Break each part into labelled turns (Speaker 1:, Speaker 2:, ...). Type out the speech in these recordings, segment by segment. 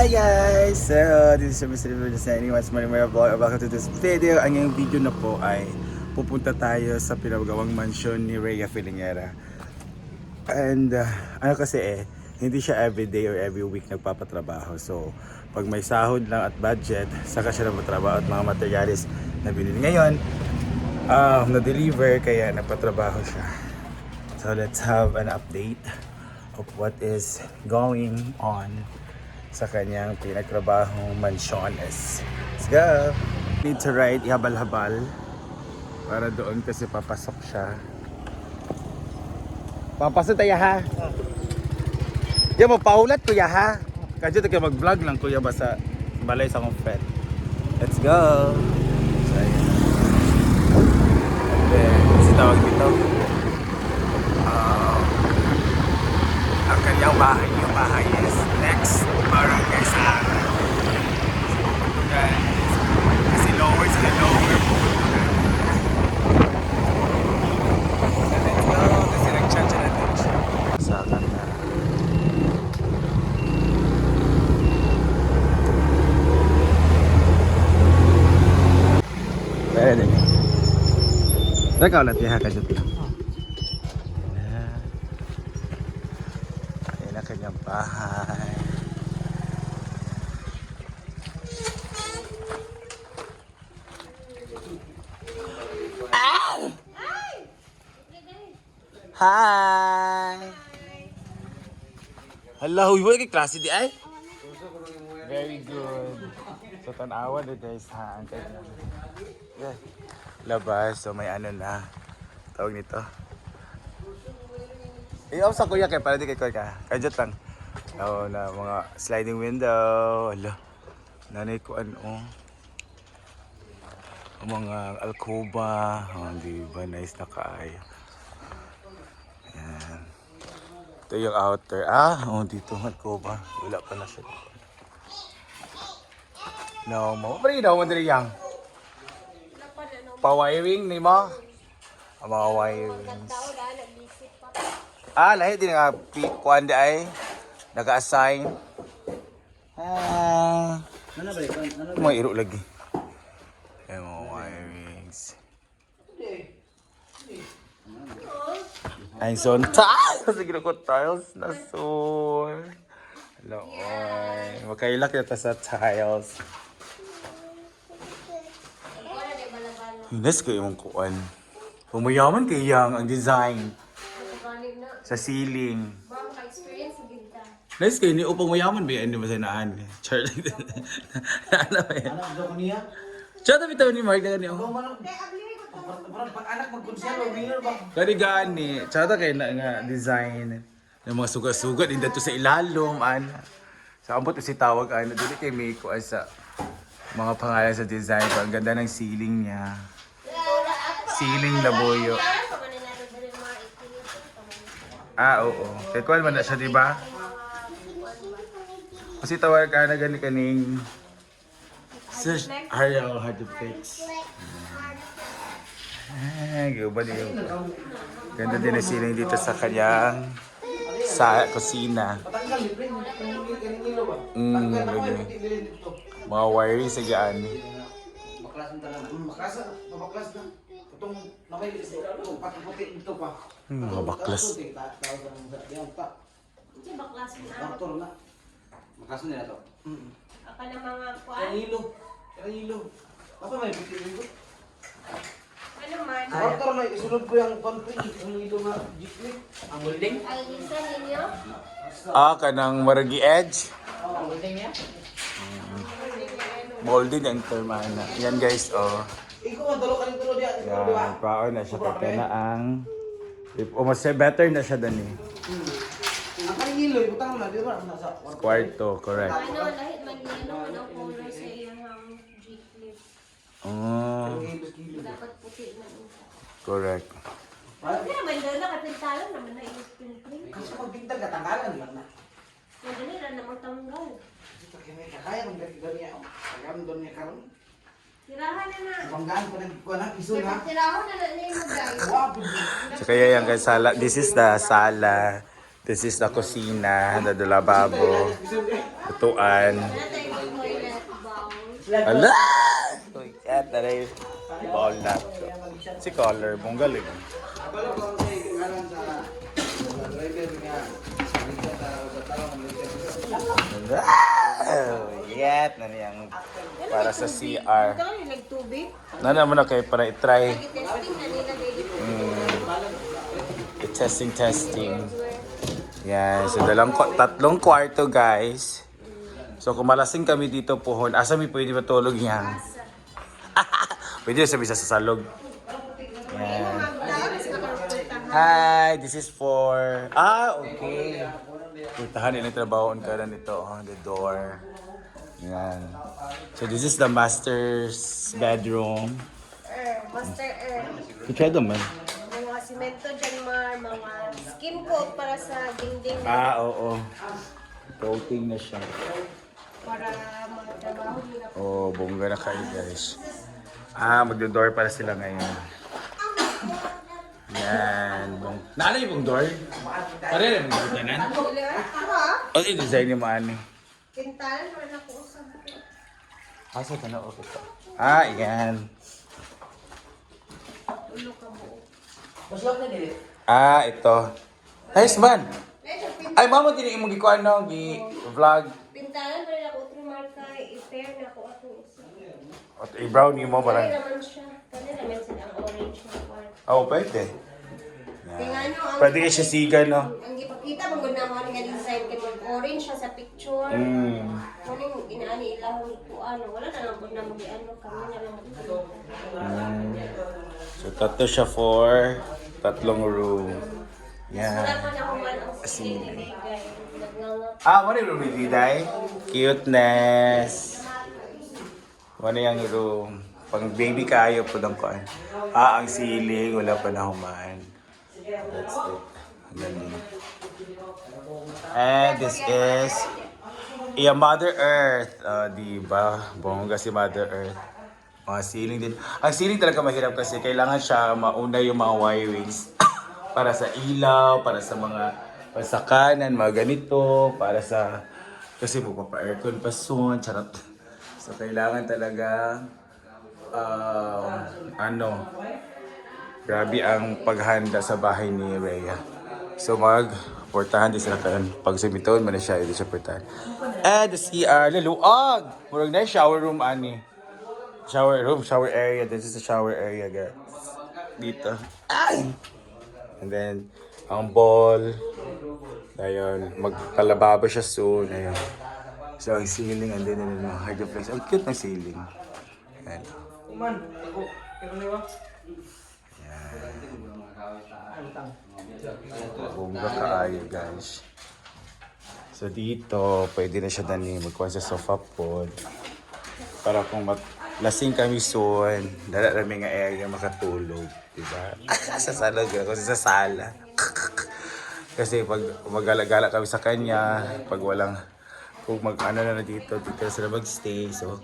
Speaker 1: Hi guys! So, this is Mr. Rivera signing once more in my vlog. Welcome to this video. Ang yung video na po ay pupunta tayo sa pinagawang mansyon ni Rhea Filingera. And ano kasi hindi siya everyday or every week nagpapatrabaho. So, pag may sahod lang at budget, saka siya nagpatrabaho at mga materialis na binili ngayon, na-deliver kaya nagpatrabaho siya. So, let's have an update of what is going on sa kanyang pinagtrabahong mansyones. Let's go! Need to ride ihabal-habal para doon kasi papasok siya. Papasok tayo ha? Di mo paulat kuya ha? Kadyo tayo mag-vlog lang kuya ba sa balay sa akong friend. Let's go! So ayan. And then, kasi tawag dito. Ang kanyang bahay, yung bahay is next barangay sa akin. Kasi lower sila, lower po. So let's go, kasi nag-charge natin siya. Sa kanya. Pwede din. Teka ulit, yaha ka dito. Ayan ang kanyang bahay. Hi! Hello, wala kay klase di ay? Very good. So tanawa na guys ha. Ang kanyang labas. So may ano na. Tawag nito. Iyaw sa kuya kay para di kay kuya. Kajot lang. No, na mga sliding window. Hala. Nanay ko ano. Mga alcoba. Oh, di ba nice na kaayo. Yan. Ito yung outer. Dito alcoba. Wala pa na siya. No, mo. Pari daw mo diri yang. Pa-wiring ni mo. Mga wirings. Lahi din nga kuan di ay naka-assign. May iro lagi. Ay mga wirings. Ay son tiles. Sige ko tiles na son. Looy. Makailak yata sa tiles. Hinas kayo mong kuan. Pumayaman kayang ang design. Sa ceiling. Nice kayo ni upang mayaman ba yan? Hindi ba sa naan? Char. Ano ba yan?
Speaker 2: Anak daw ko niya?
Speaker 1: Char na bitaw ni Mark na gani.
Speaker 2: Anak magkonselo, winner ba?
Speaker 1: Kani gani. Char na kayo na nga design. Ng mga sugat-sugat. Hindi to sa ilalom. Sa ambot si tawag. Dili kay may kuan sa mga pangalan sa design. Ang ganda ng ceiling niya. Ceiling na buyo. Oo. Kaya kuwan man na siya, diba? Kasi tawag ka na gani kaning Ariel hard to fix. Gubad yung ganda din ang ceiling dito sa kanyang sa kusina. Mga wiring sa gaan.
Speaker 2: Baklasan talaga. Baklas na. Itong nakay pati dito pa.
Speaker 1: Mga baklas.
Speaker 3: Kasi baklas na.
Speaker 2: Doktor na. Makaso nila to.
Speaker 3: Aka na mga kuan.
Speaker 2: Kanilo. Apa may bitin dito?
Speaker 3: Ano man?
Speaker 2: Doktor na isunod ko yung konti. Kanilo nga jeepney. Ang building?
Speaker 3: Ay, isa ninyo?
Speaker 1: Kanang maragi edge.
Speaker 2: Ang building niya?
Speaker 1: Molding ang termana. Yan guys,
Speaker 2: Ikaw ang dalo kanito diya.
Speaker 1: Yan, paon na siya kaya na ang mas better na siya dani.
Speaker 2: Ang kanilo, ibutang mo na. Di ba? Nasa
Speaker 1: Kwarto, correct.
Speaker 3: Ano, lahit man nino ang color sa iyang G-clip. Dapat puti na isa.
Speaker 1: Correct.
Speaker 3: Hindi naman doon na kapintalan naman na yung pin-print.
Speaker 2: Kasi pagpintag katanggalan lang na.
Speaker 3: Madali na namang tanggal.
Speaker 2: Kaya mong gani ako. Kaya mong gani karon.
Speaker 3: Tirahan na na.
Speaker 2: Banggaan ko na iso na.
Speaker 3: Tirahan na na yung guys.
Speaker 2: Wow.
Speaker 1: So kaya yan guys, this is the sala. This is the kusina, the lababo. Tuan.
Speaker 3: Natay ko toilet bowl.
Speaker 1: Ala! Uy, at taray. Ball na. Si Color, mong galing.
Speaker 2: Abala ko ang say ngalan sa driver nga. Sa tao ng driver.
Speaker 1: Yet, na niyang para sa CR.
Speaker 3: Ito yung nagtubig.
Speaker 1: Nana mo na kayo para i-try.
Speaker 3: Nag-testing na nila dito.
Speaker 1: Testing. Yan, so tatlong kwarto guys. So kung malasing kami dito pohon, asa mi pwede matulog yan? Pwede sabi sa salog. Yan. Hi, this is for... okay. Puntahan nila trabahoon ka na nito, the door. Yan. So this is the master's bedroom.
Speaker 3: Master Earth.
Speaker 1: Kaya naman.
Speaker 3: Mga simento dyan, mga skim coat para sa dingding
Speaker 1: Oo. Coating na siya.
Speaker 3: para mga trabaho nila.
Speaker 1: Oh, bongga na kayo guys. Magdo-door para sila ngayon. Yan. Naala yung door? Pare na yung tanan? O, yung design ni Maani.
Speaker 3: Kintalan, wala ko usap.
Speaker 1: Asa ka na o ito? Yan.
Speaker 3: Ulo ka buo.
Speaker 1: Ito. Nice man. Ay, mama, din yung gikuan no, vlog.
Speaker 3: Pintalan, wala ko utro marka, i-pair na ko atong isa.
Speaker 1: At i-brown mo
Speaker 3: Kani
Speaker 1: parang.
Speaker 3: naman siya. Kani naman sila ang orange na part.
Speaker 1: Pwede.
Speaker 3: Tingnan nyo, ang
Speaker 1: Pwede kayo siya siga, no?
Speaker 3: ang ipakita mo gud na mo nga design kay orange siya sa picture. Kuning inaani ilahon ko ano, wala na lang gud na mo ano kami na lang.
Speaker 1: So, tatlo siya for tatlong room.
Speaker 3: Wala
Speaker 1: Yan.
Speaker 3: pa na ko man ang sili.
Speaker 1: What yung room ni Diday? Cuteness. Ano yung room? Pang baby kayo po ng kuan. Ang ceiling, wala pa na humaan. That's it. Ang galing. And this is Mother Earth. Diba? Bongga si Mother Earth. Mga ceiling din. Ang ceiling talaga mahirap kasi kailangan siya mauna yung mga wirings. Para sa ilaw, para sa mga pasakanan, mga ganito, para sa... Kasi magpapa-aircon pa soon, charot. So, kailangan talaga... grabe ang paghanda sa bahay ni Rhea. So, portahan din sila karon. Pag sumiton, man na siya, hindi siya portahan. And the CR, laluag! Murag na yung shower room, ani. Shower area. This is the shower area, guys. Dito. Ay! And then, ang ball. Ayun, magkalababa siya soon. Ayun. So, ang ceiling, and then, hydroplex. Ang cute ng ceiling. Ayan. Bongga kaayo, guys. So, dito, pwede na siya dani magkuha sa sofa pod. Para kung lasing kami soon, dala namin nga area makatulog. Diba? Sa sala, kasi sa sala. Kasi pag magala-gala kami sa kanya, pag walang, kung mag-ano na dito sila mag-stay. So,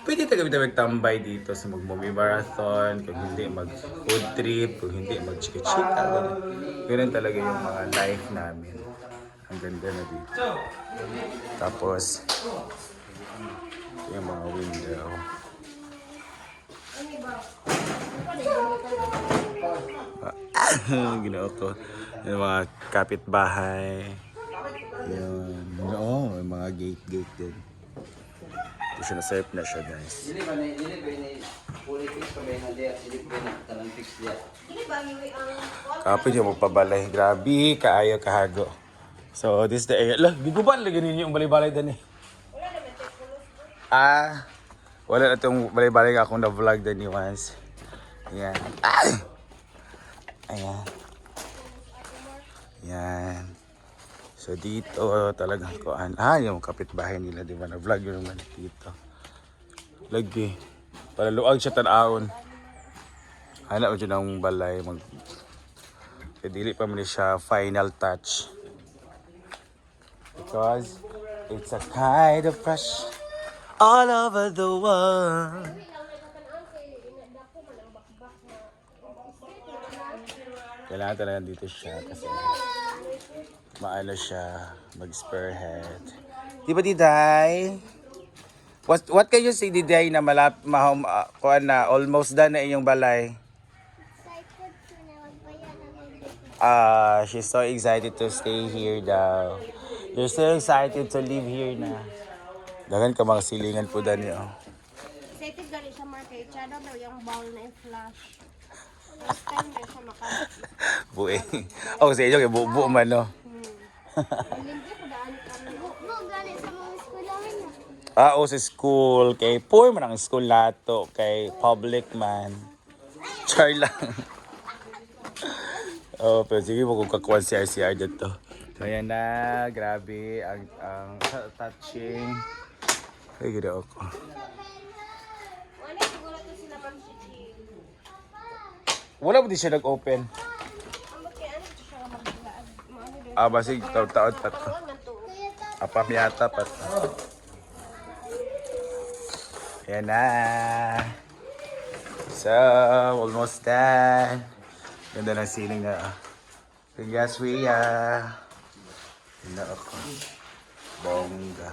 Speaker 1: pwede kami na magtambay dito sa mag-movie marathon, kung hindi mag-food trip, kung hindi mag-chika-chika. Ganun talaga yung mga life namin. Ang ganda na dito. Tapos, yung mga window. Ginawa ko. Yung mga kapitbahay. Yung mga gate din. Ito siya na-serve na siya, guys.
Speaker 2: Dili ba ni fully fix pa ba na dia? Dili ba na talang fix dia?
Speaker 3: Dili ba yung ang
Speaker 1: Kapit niya magpabalay. Grabe, kaayo, kahago. So, this is the area. Lah, giguban lagi ninyo yung balay-balay din eh.
Speaker 3: wala naman ito pulos.
Speaker 1: Wala na itong balay-balay akong na-vlog din ni once. Ayan. Ayan. Ayan. So dito talagang kuan. Yung kapitbahay nila, di ba? Na-vlog yun naman dito. Lagi. Para luag siya tan-aon. Hanap mo dyan ang balay. Dili pa man siya final touch. Because it's a kind of fresh all over the world. Kailangan talaga dito siya kasi maano siya, mag-spearhead. Di ba, Diday? What can you say, Diday, na kuan na, almost done na inyong balay? She's so excited to stay here daw. You're so excited to live here na. Dagan ka mga silingan po dani, oh.
Speaker 3: Excited gali siya Markay. Chano daw yung bowl na i-flash. Last time na siya
Speaker 1: Bueng. Oh, sa inyo, buo man, no?
Speaker 3: Limpyo ko daan kami. Gali sa mga eskulahan na.
Speaker 1: Oo, sa school. Kay poor man ang school lato. Kay public man. Char lang. Oh, pero sige mo kung kakuha si RCR dito. So, ayan na. Grabe. Ang touching. Ay, ganda ako.
Speaker 3: Wala siguro to sila pang chichi.
Speaker 1: Wala mo di siya nag-open.
Speaker 3: Ang bakit ano to siya maglaan. Maano din.
Speaker 1: Basig, taon-taon pa to.
Speaker 3: Parang ganito.
Speaker 1: Apamyata pa to. Ayan na. So, almost done. Ganda ng ceiling na. Congrats, Rhea. Ganda ako. Bongga.